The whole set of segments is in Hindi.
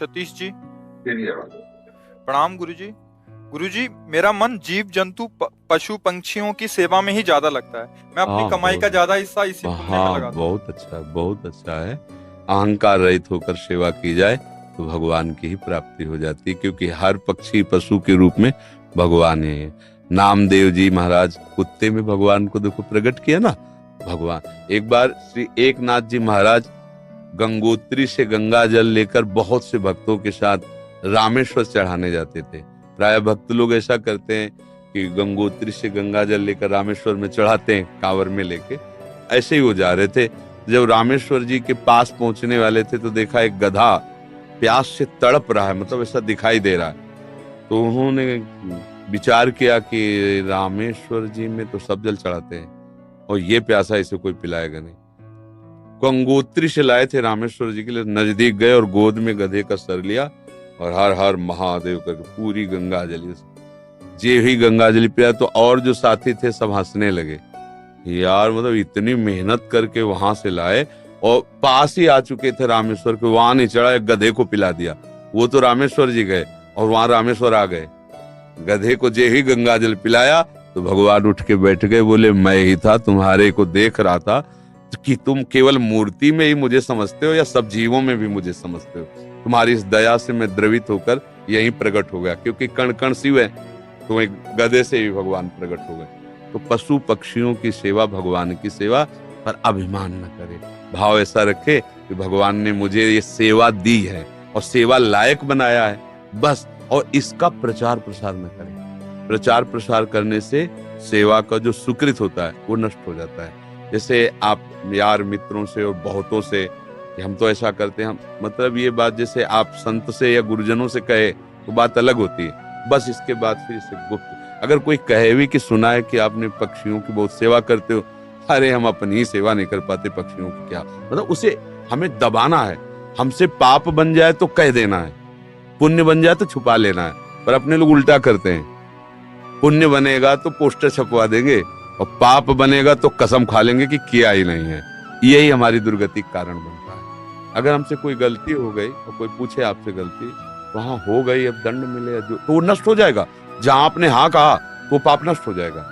सतीश जी। तेरी आवाज। प्रणाम गुरुजी। गुरुजी, मेरा मन जीव जंतु पशु पंछियों की सेवा में ही ज्यादा लगता है। मैं अपनी कमाई का ज्यादा हिस्सा इसी पुण्य में लगाता हूँ। बहुत अच्छा, बहुत अच्छा है। अहंकार रहित होकर सेवा की जाए तो भगवान की ही प्राप्ति हो जाती है, क्योंकि हर पक्षी पशु के रूप में भगवान है। नामदेव जी महाराज कुत्ते में भगवान को देखो प्रकट किया ना भगवान। एक बार श्री एकनाथ जी महाराज गंगोत्री से गंगा जल लेकर बहुत से भक्तों के साथ रामेश्वर चढ़ाने जाते थे। प्राय भक्त लोग ऐसा करते हैं कि गंगोत्री से गंगा जल लेकर रामेश्वर में चढ़ाते हैं कांवर में लेके। ऐसे ही वो जा रहे थे। जब रामेश्वर जी के पास पहुंचने वाले थे तो देखा एक गधा प्यास से तड़प रहा है, मतलब ऐसा दिखाई दे रहा है। तो उन्होंने विचार किया कि रामेश्वर जी में तो सब जल चढ़ाते हैं और ये प्यासा इसे कोई पिलाएगा नहीं। गंगोत्री से लाए थे रामेश्वर जी के लिए, नजदीक गए और गोद में गधे का सर लिया और हर हर महादेव करके पूरी गंगा जली। जे ही गंगा जली पिया तो और जो साथी थे सब हंसने लगे, यार मतलब इतनी मेहनत करके वहां से लाए और पास ही आ चुके थे रामेश्वर के, वहां नहीं चढ़ा, एक गधे को पिला दिया। वो तो रामेश्वर जी गए और वहां रामेश्वर आ गए। गधे को जे ही गंगा जल पिलाया तो भगवान उठ के बैठ गए, बोले मैं ही था, तुम्हारे को देख रहा था कि तुम केवल मूर्ति में ही मुझे समझते हो या सब जीवों में भी मुझे समझते हो। तुम्हारी इस दया से मैं द्रवित होकर यहीं प्रकट हो गया, क्योंकि कण कण शिव है, तो एक गधे से ही भगवान प्रकट हो गए। तो पशु पक्षियों की सेवा भगवान की सेवा, पर अभिमान न करे, भाव ऐसा रखे कि भगवान ने मुझे ये सेवा दी है और सेवा लायक बनाया है बस, और इसका प्रचार प्रसार न करे। प्रचार प्रसार करने से सेवा का जो सुकृत होता है वो नष्ट हो जाता है। जैसे आप यार मित्रों से और बहुतों से कि हम तो ऐसा करते हैं, मतलब ये बात जैसे आप संत से या गुरुजनों से कहे तो बात अलग होती है, बस इसके बाद फिर इसे गुप्त। अगर कोई कहे भी कि सुना है कि आपने पक्षियों की बहुत सेवा करते हो, अरे हम अपनी ही सेवा नहीं कर पाते, पक्षियों की क्या, मतलब उसे हमें दबाना है। हमसे पाप बन जाए तो कह देना है, पुण्य बन जाए तो छुपा लेना है, पर अपने लोग उल्टा करते हैं। पुण्य बनेगा तो पोस्टर छपवा देंगे और पाप बनेगा तो कसम खा लेंगे कि किया ही नहीं है। यही हमारी दुर्गति का कारण बनता है। अगर हमसे कोई गलती हो गई और कोई पूछे आपसे गलती, वहां हो गई, अब दंड मिले जो तो वो नष्ट हो जाएगा। जहां आपने हाँ कहा तो पाप नष्ट हो जाएगा।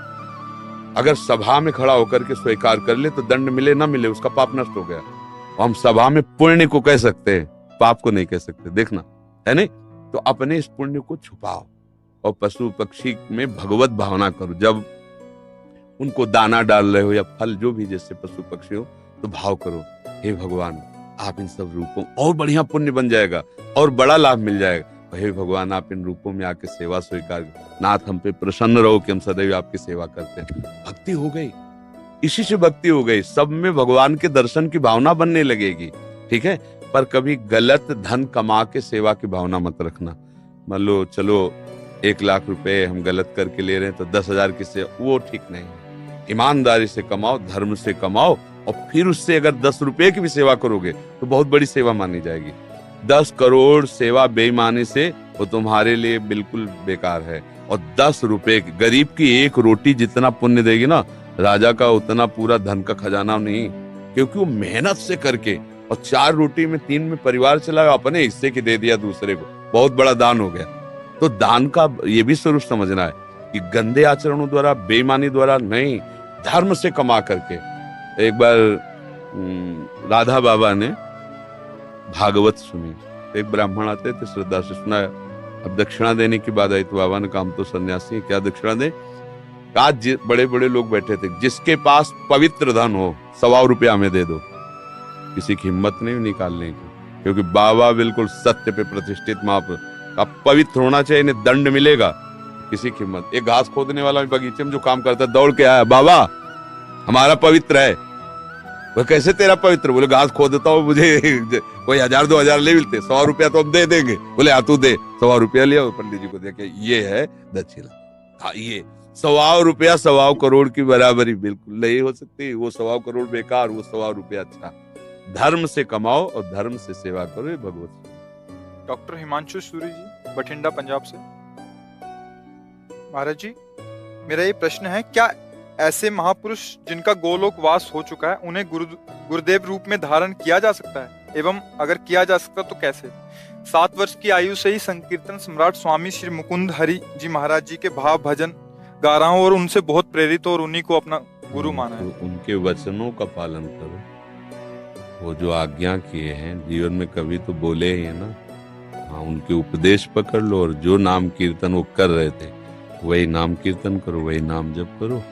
अगर सभा में खड़ा होकर के स्वीकार कर ले तो दंड मिले ना मिले उसका पाप नष्ट हो गया। हम सभा में पुण्य को कह सकते हैं, पाप को नहीं कह सकते, देखना है नहीं। तो अपने इस पुण्य को छुपाओ और पशु पक्षी में भगवत भावना करो। जब उनको दाना डाल रहे हो या फल जो भी, जैसे पशु पक्षी हो, तो भाव करो, हे भगवान आप इन सब रूपों, और बढ़िया पुण्य बन जाएगा और बड़ा लाभ मिल जाएगा। हे भगवान आप इन रूपों में आके सेवा स्वीकार, नाथ हम पे प्रसन्न रहो कि हम सदैव आपकी सेवा करते हैं। भक्ति हो गई, इसी से भक्ति हो गई। सब में भगवान के दर्शन की भावना बनने लगेगी, ठीक है। पर कभी गलत धन कमा के सेवा की भावना मत रखना। मान लो चलो 1 लाख रुपए हम गलत करके ले रहे हैं तो 10,000 की सेवा, वो ठीक नहीं है। ईमानदारी से कमाओ, धर्म से कमाओ, और फिर उससे अगर 10 रुपए की भी सेवा करोगे तो बहुत बड़ी सेवा मानी जाएगी। 10 करोड़ सेवा बेईमानी से वो तुम्हारे लिए बिल्कुल बेकार है। और 10 रुपए गरीब की एक रोटी जितना पुण्य देगी ना, राजा का उतना पूरा धन का खजाना नहीं, क्योंकि वो मेहनत से करके, और 4 रोटी में 3 में परिवार चलाया, अपने हिस्से की दे दिया दूसरे को, बहुत बड़ा दान हो गया। तो दान का ये भी स्वरूप समझना है कि गंदे आचरणों द्वारा, बेईमानी द्वारा नहीं, धर्म से कमा करके। एक बार राधा बाबा ने भागवत सुनी, एक ब्राह्मण आते थे, श्रद्धा से सुनाया। अब दक्षिणा देने की बात आई तो बाबा ने कहा हम तो सन्यासी हैं, क्या दक्षिणा दें। आज बड़े बड़े लोग बैठे थे, जिसके पास पवित्र धन हो 125 रुपया हमें दे दो। किसी की हिम्मत नहीं निकालने की, क्योंकि बाबा बिल्कुल सत्य पे प्रतिष्ठित महापुरुष। अब पवित्र होना चाहिए, इन्हें दंड मिलेगा। किसी की हिम्मत, एक घास खोदने वाला बगीचे में जो काम करता है दौड़ के आया, बाबा हमारा पवित्र है। वह कैसे तेरा पवित्र? बोले घास खोदता हूँ, मुझे कोई 1,000-2,000 ले मिलते, 100 रुपया तो हम दे देंगे। बोले तू दे। 100 रुपया लिया, पंडित जी को देखे, ये है दक्षिणा। हाँ, ये 100 रुपया 100 करोड़ की बराबरी बिल्कुल नहीं हो सकती। वो 100 करोड़ बेकार, वो 100 रुपया अच्छा। धर्म से कमाओ और धर्म से सेवा करो, ये भगवत। डॉक्टर हिमांशु सूरी जी, बठिंडा, पंजाब से। महाराज जी, मेरा ये प्रश्न है, क्या ऐसे महापुरुष जिनका गोलोक वास हो चुका है, उन्हें गुरुदेव रूप में धारण किया जा सकता है? एवं अगर किया जा सकता तो कैसे? 7 वर्ष की आयु से ही संकीर्तन सम्राट स्वामी श्री मुकुंद हरि जी महाराज जी के भाव भजन गा रहा हूँ और उनसे बहुत प्रेरित और उन्हीं को अपना गुरु माना है। उनके वचनों का पालन करो, वो जो आज्ञा किए हैं जीवन में कभी तो बोले ही है ना। हाँ, उनके उपदेश पकड़ लो और जो नाम कीर्तन वो कर रहे थे वही नाम कीर्तन करो, वही नाम जप करो।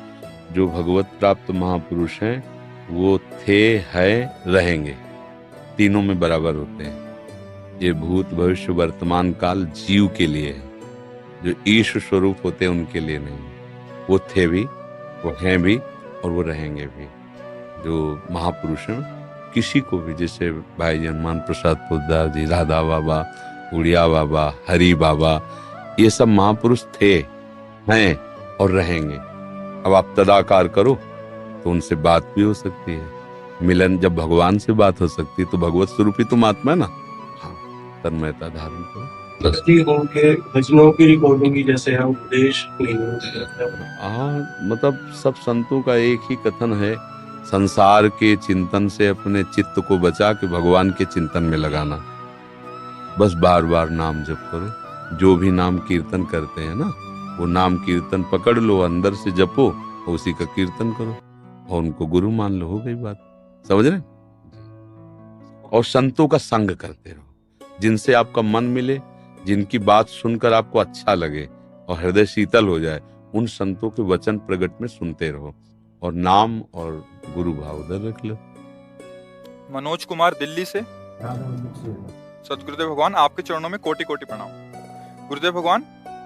जो भगवत प्राप्त महापुरुष हैं वो थे, है, रहेंगे, तीनों में बराबर होते हैं। ये भूत भविष्य वर्तमान काल जीव के लिए है, जो ईश स्वरूप होते हैं उनके लिए नहीं। वो थे भी, वो हैं भी और वो रहेंगे भी। जो महापुरुष हैं किसी को भी, जैसे भाई जी हनुमान प्रसाद पोद्दार जी, राधा बाबा, उड़िया बाबा, हरि बाबा, ये सब महापुरुष थे, हैं और रहेंगे। अब आप तदाकार करो तो उनसे बात भी हो सकती है। मिलन, जब भगवान से बात हो सकती है तो भगवत स्वरूप ही तुम आत्मा है ना। हाँ, तन्मयता धारण करो। उनके भजनों की रिकॉर्डिंग की जैसे है, उपदेश नहीं होते। हाँ, मतलब सब संतों का एक ही कथन है, संसार के चिंतन से अपने चित्त को बचा के भगवान के चिंतन में लगाना। बस बार बार नाम जप करो। जो भी नाम कीर्तन करते हैं ना, वो नाम कीर्तन पकड़ लो, अंदर से जपो, उसी का कीर्तन करो और उनको गुरु मान लो, हो गई बात। समझ रहे? और संतों का संग करते रहो, जिनसे आपका मन मिले, जिनकी बात सुनकर आपको अच्छा लगे और हृदय शीतल हो जाए, उन संतों के वचन प्रगट में सुनते रहो और नाम और गुरु भाव उधर रख लो। मनोज कुमार दिल्ली से। सतगुरुदेव भगवान, आपके चरणों में कोटि कोटि प्रणाम। गुरुदेव भगवान,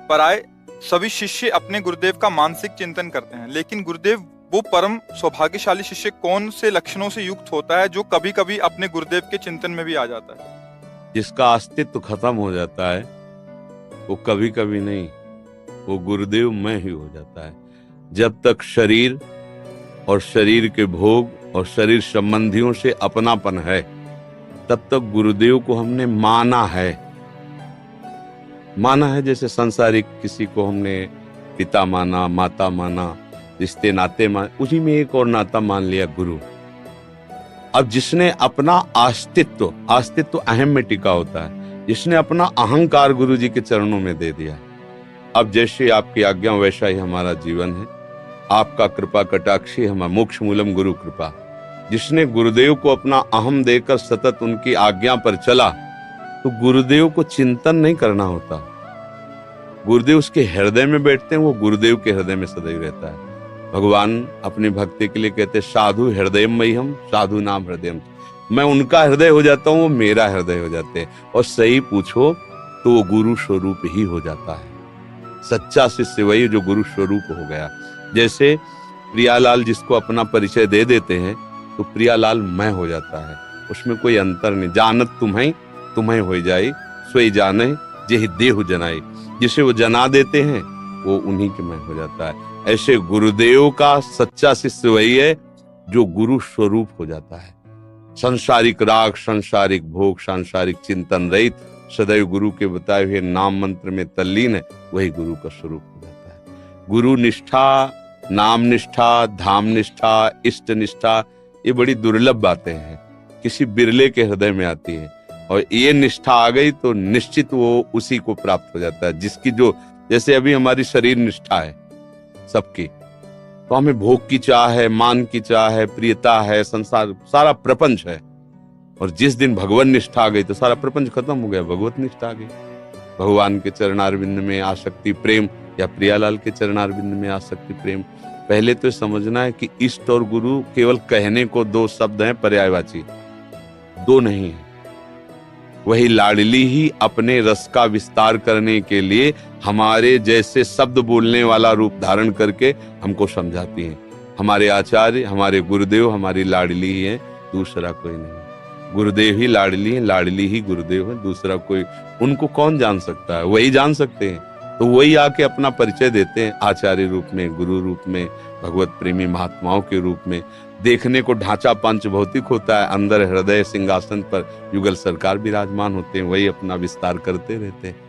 पराये सभी शिष्य अपने गुरुदेव का मानसिक चिंतन करते हैं, लेकिन गुरुदेव वो परम सौभाग्यशाली शिष्य कौन से लक्षणों से युक्त होता है जो कभी कभी अपने गुरुदेव के चिंतन में भी आ जाता है? जिसका अस्तित्व खत्म हो जाता है वो कभी कभी नहीं, वो गुरुदेव में ही हो जाता है। जब तक शरीर और शरीर के भोग और शरीर संबंधियों से अपनापन है, तब तक गुरुदेव को हमने माना है। जैसे संसारिक किसी को हमने पिता माना, माता माना, रिश्ते नाते मान, उसी में एक और नाता मान लिया, गुरु। अब जिसने अपना अस्तित्व अहम में टिका होता है, जिसने अपना अहंकार गुरु जी के चरणों में दे दिया, अब जैसे आपकी आज्ञा वैसा ही हमारा जीवन है। आपका कृपा कटाक्षी हमारा मोक्ष मूलम गुरु कृपा। जिसने गुरुदेव को अपना अहम देकर सतत उनकी आज्ञा पर चला, तो गुरुदेव को चिंतन नहीं करना होता। गुरुदेव उसके हृदय में बैठते हैं, वो गुरुदेव के हृदय में सदैव रहता है। भगवान अपनी भक्ति के लिए कहते, साधु हृदय मह्यम, साधु नाम हृदय। मैं उनका हृदय हो जाता हूँ, वो मेरा हृदय हो जाते हैं। और सही पूछो तो वो गुरु स्वरूप ही हो जाता है। सच्चा शिष्य वही जो गुरु स्वरूप हो गया। जैसे प्रियालाल जिसको अपना परिचय दे देते हैं तो प्रियालाल मैं हो जाता है, उसमें कोई अंतर नहीं। जानत तुम्हें हो जाए, सोई जाने जेहि देहु जनाई। जिसे वो जना देते हैं वो उन्हीं के मैं हो जाता है। ऐसे गुरुदेव का सच्चा शिष्य वही है जो गुरु स्वरूप हो जाता है। सांसारिक राग, सांसारिक भोग, सांसारिक चिंतन रहित, सदैव गुरु के बताए हुए नाम मंत्र में तल्लीन है, वही गुरु का स्वरूप हो जाता है। गुरु निष्ठा, नाम निष्ठा, धाम निष्ठा, इष्ट निष्ठा, ये बड़ी दुर्लभ बातें हैं, किसी बिरले के हृदय में आती है। और ये निष्ठा आ गई तो निश्चित वो उसी को प्राप्त हो जाता है जिसकी जो, जैसे अभी हमारी शरीर निष्ठा है सबकी, तो हमें भोग की चाह है, मान की चाह है, प्रियता है, संसार सारा प्रपंच है। और जिस दिन भगवान निष्ठा आ गई तो सारा प्रपंच खत्म हो गया, भगवत निष्ठा आ गई। भगवान के चरणारविंद में आसक्ति प्रेम, या प्रियालाल के चरणारविंद में आसक्ति प्रेम। पहले तो समझना है कि इष्ट और गुरु केवल कहने को दो शब्द हैं, पर्यायवाची, दो नहीं है। वही लाडली ही अपने रस का विस्तार करने के लिए हमारे जैसे शब्द बोलने वाला रूप धारण करके हमको समझाती हैं। हमारे आचार्य, हमारे गुरुदेव हमारी लाडली ही है, दूसरा कोई नहीं। गुरुदेव ही लाडली है, लाडली ही गुरुदेव है, दूसरा कोई उनको कौन जान सकता है, वही जान सकते हैं। तो वही आके अपना परिचय देते हैं आचार्य रूप में, गुरु रूप में, भगवत प्रेमी महात्माओं के रूप में। देखने को ढांचा पंच भौतिक होता है, अंदर हृदय सिंहासन पर युगल सरकार विराजमान होते हैं, वही अपना विस्तार करते रहते हैं।